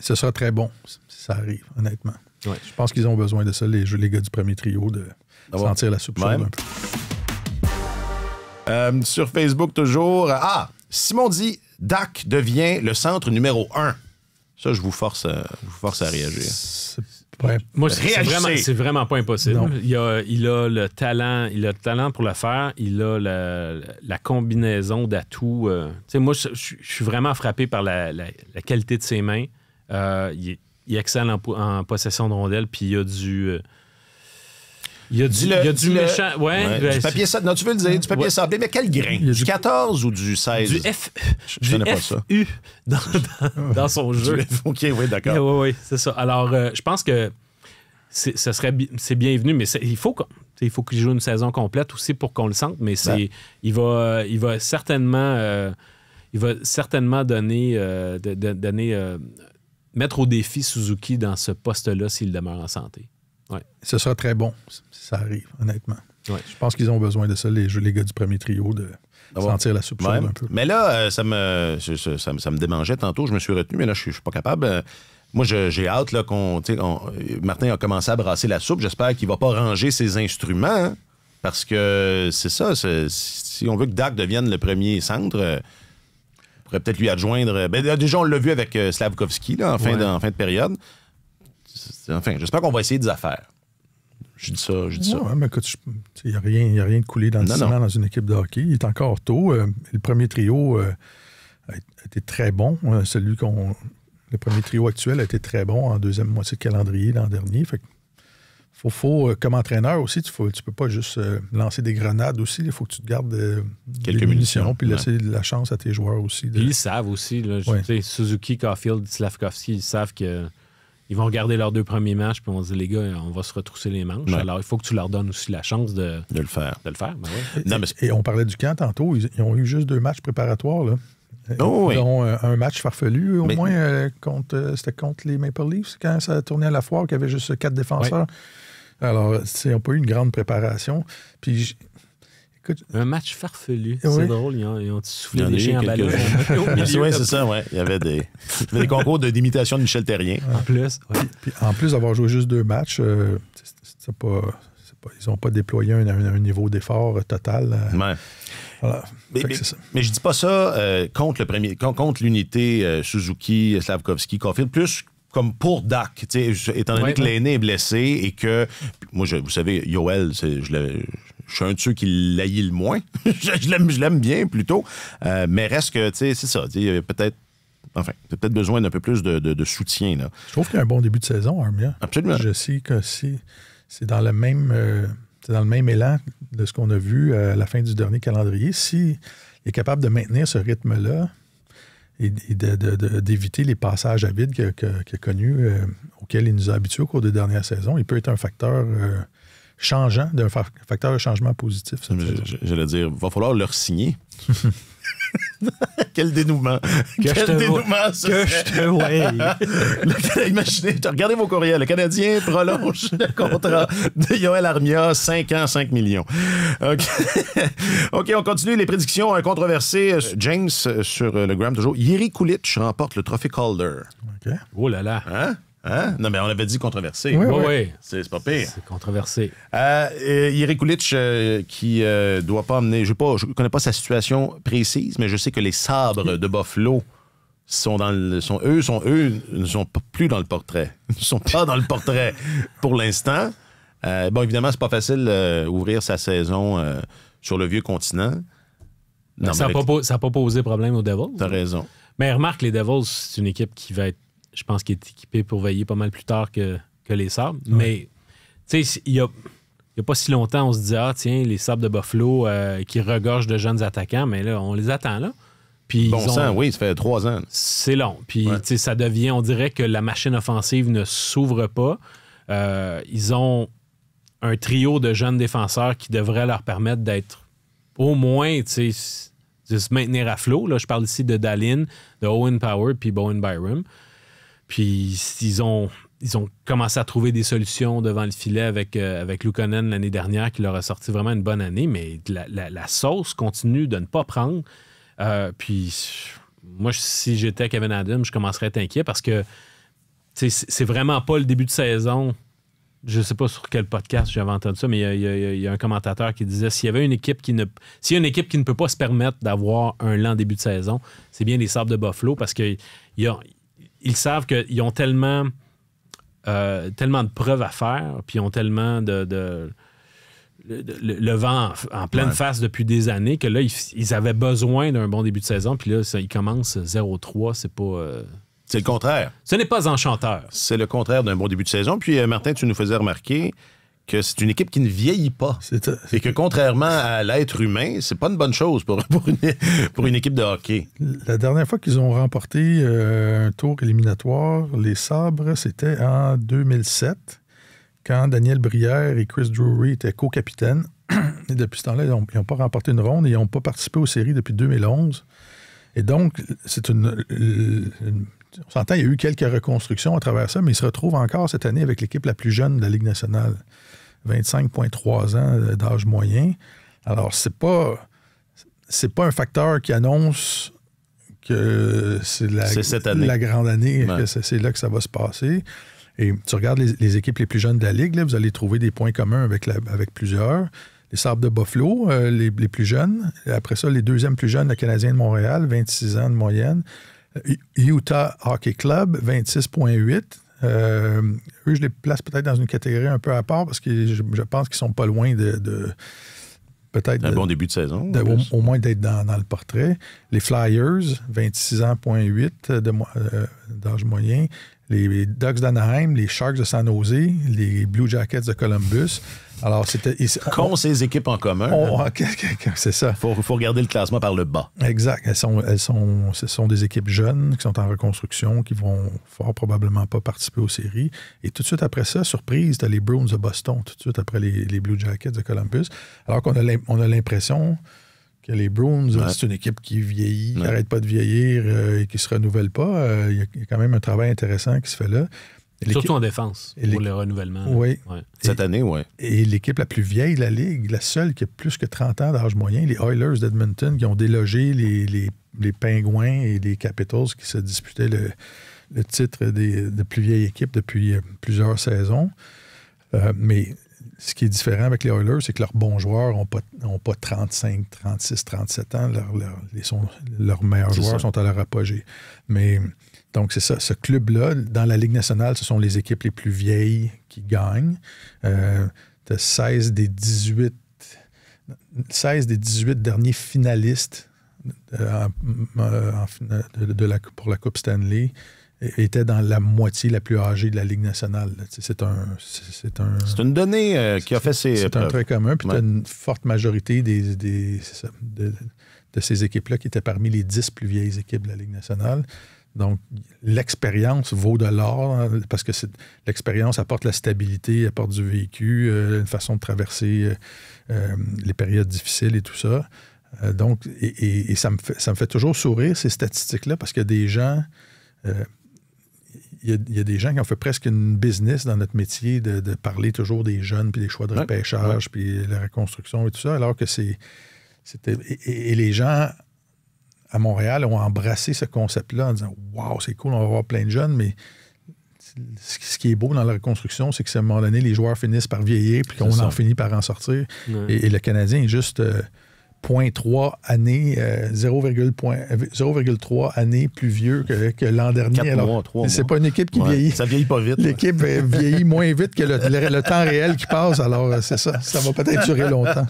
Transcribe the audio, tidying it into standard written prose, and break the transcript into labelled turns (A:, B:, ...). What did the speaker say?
A: Ce sera très bon si ça arrive, honnêtement.
B: Ouais.
A: Je pense qu'ils ont besoin de ça, les gars du premier trio, de sentir la soupe chaude un
C: peu. Sur Facebook, toujours. Simon dit « Dak devient le centre numéro 1 ». Ça, je vous force à réagir.
B: Moi, c'est vraiment pas impossible. Il a le talent, pour le faire. Il a la combinaison d'atouts. Moi, je suis vraiment frappé par la qualité de ses mains. Il est excellent en possession de rondelles, puis il y a du... Il y a du méchant...
C: du papier sablé. Non, tu veux le dire, du papier sablé, mais quel grain? Du 14 ou du 16?
B: Du
C: je connais pas ça.
B: FU dans son jeu.
C: OK, oui, d'accord.
B: Oui, c'est ça. Alors, je pense que c'est bienvenu, mais il faut qu'il joue une saison complète aussi pour qu'on le sente, mais il va certainement mettre au défi Suzuki dans ce poste-là s'il demeure en santé. Ouais.
A: Ce sera très bon si ça arrive, honnêtement.
B: Ouais.
A: Je pense qu'ils ont besoin de ça, les gars du premier trio, de sentir la soupe chaude un peu.
C: Mais là, ça me démangeait tantôt. Je me suis retenu, mais là, je suis pas capable. Moi, j'ai hâte là, Martin a commencé à brasser la soupe. J'espère qu'il va pas ranger ses instruments, hein, parce que c'est ça. Si on veut que Dak devienne le premier centre, on pourrait peut-être lui adjoindre... déjà, on l'a vu avec Slavkovski là, en fin de période. Enfin, j'espère qu'on va essayer des affaires. Je dis ça.
A: Ouais, mais écoute, il n'y a rien de coulé dans le ciment dans une équipe de hockey. Il est encore tôt. Le premier trio a été très bon. Le premier trio actuel a été très bon en deuxième moitié de calendrier l'an dernier. Fait que faut comme entraîneur aussi, tu peux pas juste lancer des grenades aussi. Il faut que tu te gardes
C: quelques munitions
A: puis laisser de la chance à tes joueurs aussi.
B: Ils savent aussi. Là, Suzuki, Caulfield, Slavkovski, ils savent que ils vont regarder leurs 2 premiers matchs puis on va dire, les gars, on va se retrousser les manches. Ouais. Alors, il faut que tu leur donnes aussi la chance de
C: le faire.
A: Et on parlait du camp tantôt. Ils ont eu juste 2 matchs préparatoires, là. Dont un match farfelu, au moins, c'était contre les Maple Leafs, quand ça tournait à la foire, qu'il y avait juste 4 défenseurs. Ouais. Alors, ils n'ont pas eu une grande préparation. Puis, écoute,
B: un match farfelu. C'est drôle, ils ont soufflé des chiens en ballon.
C: Oui, c'est ça, ouais. Il y avait des concours d'imitation de Michel Terrien.
B: En plus,
A: puis, en plus d'avoir joué juste 2 matchs, ils n'ont pas déployé un niveau d'effort total. Voilà.
C: Mais je dis pas ça contre l'unité Suzuki, Slavkovski, Caulfield, plus comme pour Dak, étant donné que l'aîné est blessé et que, moi, vous savez, Yoel, je suis un de ceux qui l'haït le moins. je l'aime bien, plutôt. Mais reste que, c'est ça. Il y a peut-être besoin d'un peu plus de soutien. Là.
A: Je trouve qu'il y a un bon début de saison, Armia.
C: Absolument.
A: Je sais que c'est dans le même élan de ce qu'on a vu à la fin du dernier calendrier. S'il est capable de maintenir ce rythme-là et d'éviter les passages à vide qu'il a connus, auxquels il nous a habitués au cours des dernières saisons, il peut être un facteur changeant, d'un facteur de changement positif.
C: J'allais dire, il va falloir leur signer. Quel dénouement! Imaginez, regardez vos courriels. Le Canadien prolonge le contrat de Yoel Armia, 5 ans, 5 millions. OK, on continue les prédictions controversées. James, sur le Gram, toujours. Jiri Kulich remporte le trophée Calder.
A: Okay.
B: Oh là là!
C: Hein? Non, mais on avait dit controversé.
B: Oui.
C: C'est pas pire.
B: C'est controversé.
C: Jiri Kulich qui doit pas emmener... Je connais pas sa situation précise, mais je sais que les Sabres de Buffalo ne sont plus dans le portrait. Ils ne sont pas dans le portrait pour l'instant. Évidemment, c'est pas facile ouvrir sa saison sur le vieux continent.
B: Non, ça n'a pas posé problème aux Devils.
C: T'as raison.
B: Mais remarque, les Devils, c'est une équipe qui va être... Je pense qu'il est équipé pour veiller pas mal plus tard que les Sabres. Ouais. Mais, tu sais, il y a pas si longtemps, on se dit, tiens, les Sabres de Buffalo qui regorgent de jeunes attaquants, mais là, on les attend là. Puis
C: oui, ça fait 3 ans.
B: C'est long. Puis, tu sais, ça devient, on dirait que la machine offensive ne s'ouvre pas. Ils ont un trio de jeunes défenseurs qui devrait leur permettre d'être au moins, tu sais, de se maintenir à flot. Là, je parle ici de Dahlin, de Owen Power puis Bowen Byram. Puis ils ont commencé à trouver des solutions devant le filet avec Luukkonen l'année dernière qui leur a sorti vraiment une bonne année, mais la sauce continue de ne pas prendre. Puis moi, si j'étais Kevyn Adams, je commencerais à être inquiet parce que c'est vraiment pas le début de saison. Je sais pas sur quel podcast j'avais entendu ça, mais il y a un commentateur qui disait s'il y a une équipe qui ne peut pas se permettre d'avoir un lent début de saison, c'est bien les Sabres de Buffalo parce qu'ils savent qu'ils ont tellement de preuves à faire, puis ils ont tellement le vent en pleine face depuis des années que là, ils avaient besoin d'un bon début de saison, puis là, ils commencent 0-3, c'est pas...
C: C'est le contraire.
B: Ce n'est pas enchanteur.
C: C'est le contraire d'un bon début de saison. Puis, Martin, tu nous faisais remarquer que c'est une équipe qui ne vieillit pas. Et que contrairement à l'être humain, c'est pas une bonne chose pour une équipe de hockey.
A: La dernière fois qu'ils ont remporté un tour éliminatoire, les Sabres, c'était en 2007, quand Daniel Brière et Chris Drury étaient co-capitaines. Et depuis ce temps-là, ils n'ont pas remporté une ronde et ils n'ont pas participé aux séries depuis 2011. Et donc, c'est on s'entend, il y a eu quelques reconstructions à travers ça, mais ils se retrouvent encore cette année avec l'équipe la plus jeune de la Ligue nationale. 25,3 ans d'âge moyen. Alors, c'est pas un facteur qui annonce que c'est
C: cette année.
A: La grande année,
C: ouais.
A: que c'est là que ça va se passer. Et tu regardes les équipes les plus jeunes de la Ligue, là, vous allez trouver des points communs avec plusieurs. Les Sabres de Buffalo, les plus jeunes. Après ça, les deuxièmes plus jeunes, le Canadien de Montréal, 26 ans de moyenne. Utah Hockey Club, 26,8. Eux, je les place peut-être dans une catégorie un peu à part parce que je pense qu'ils sont pas loin de peut-être...
C: Un bon début de saison.
A: Au moins d'être dans le portrait. Les Flyers, 26,8 d'âge moyen. Les Ducks d'Anaheim, les Sharks de San Jose, les Blue Jackets de Columbus. Alors,
C: Qu'ont ces équipes en commun?
A: C'est ça.
C: Il faut regarder le classement par le bas.
A: Exact. Ce sont des équipes jeunes qui sont en reconstruction, qui vont fort probablement pas participer aux séries. Et tout de suite après ça, surprise, tu as les Bruins de Boston, tout de suite après les Blue Jackets de Columbus. Alors qu'on a l'impression que les Bruins, c'est une équipe qui vieillit, qui n'arrête pas de vieillir et qui ne se renouvelle pas. Il y a quand même un travail intéressant qui se fait là.
B: Surtout en défense, pour le renouvellement.
A: Oui.
B: Ouais.
C: Cette année, oui.
A: Et l'équipe la plus vieille de la Ligue, la seule qui a plus que 30 ans d'âge moyen, les Oilers d'Edmonton, qui ont délogé les Pingouins et les Capitals qui se disputaient le titre de plus vieille équipe depuis plusieurs saisons. Mais ce qui est différent avec les Oilers, c'est que leurs bons joueurs n'ont pas 35, 36, 37 ans. Leurs meilleurs joueurs sont à leur apogée. Mais donc, c'est ça. Ce club-là, dans la Ligue nationale, ce sont les équipes les plus vieilles qui gagnent. Tu as 16 des 18 derniers finalistes pour la Coupe Stanley étaient dans la moitié la plus âgée de la Ligue nationale. C'est
C: une donnée qui a fait ses...
A: C'est un trait commun. Puis tu as une forte majorité de ces équipes-là qui étaient parmi les 10 plus vieilles équipes de la Ligue nationale. Donc, l'expérience vaut de l'or parce que l'expérience apporte la stabilité, apporte du vécu, une façon de traverser les périodes difficiles et tout ça. Donc, ça me fait toujours sourire, ces statistiques-là, parce qu'il y a des gens... Il y a des gens qui ont fait presque une business dans notre métier de parler toujours des jeunes, puis des choix de repêchage, puis la reconstruction et tout ça, alors que c'était... Et les gens... à Montréal, ont embrassé ce concept-là en disant « Wow, c'est cool, on va avoir plein de jeunes », mais ce qui est beau dans la reconstruction, c'est qu'à un moment donné, les joueurs finissent par vieillir puis qu'on en finit par en sortir. Ouais. Et le Canadien est juste 0,3 années, 0,3 années plus vieux que l'an dernier.
C: 4 mois, 3 mois.
A: C'est pas une équipe qui vieillit.
C: Ça vieillit pas vite.
A: L'équipe vieillit moins vite que le temps réel qui passe. Alors, c'est ça. Ça va peut-être durer longtemps.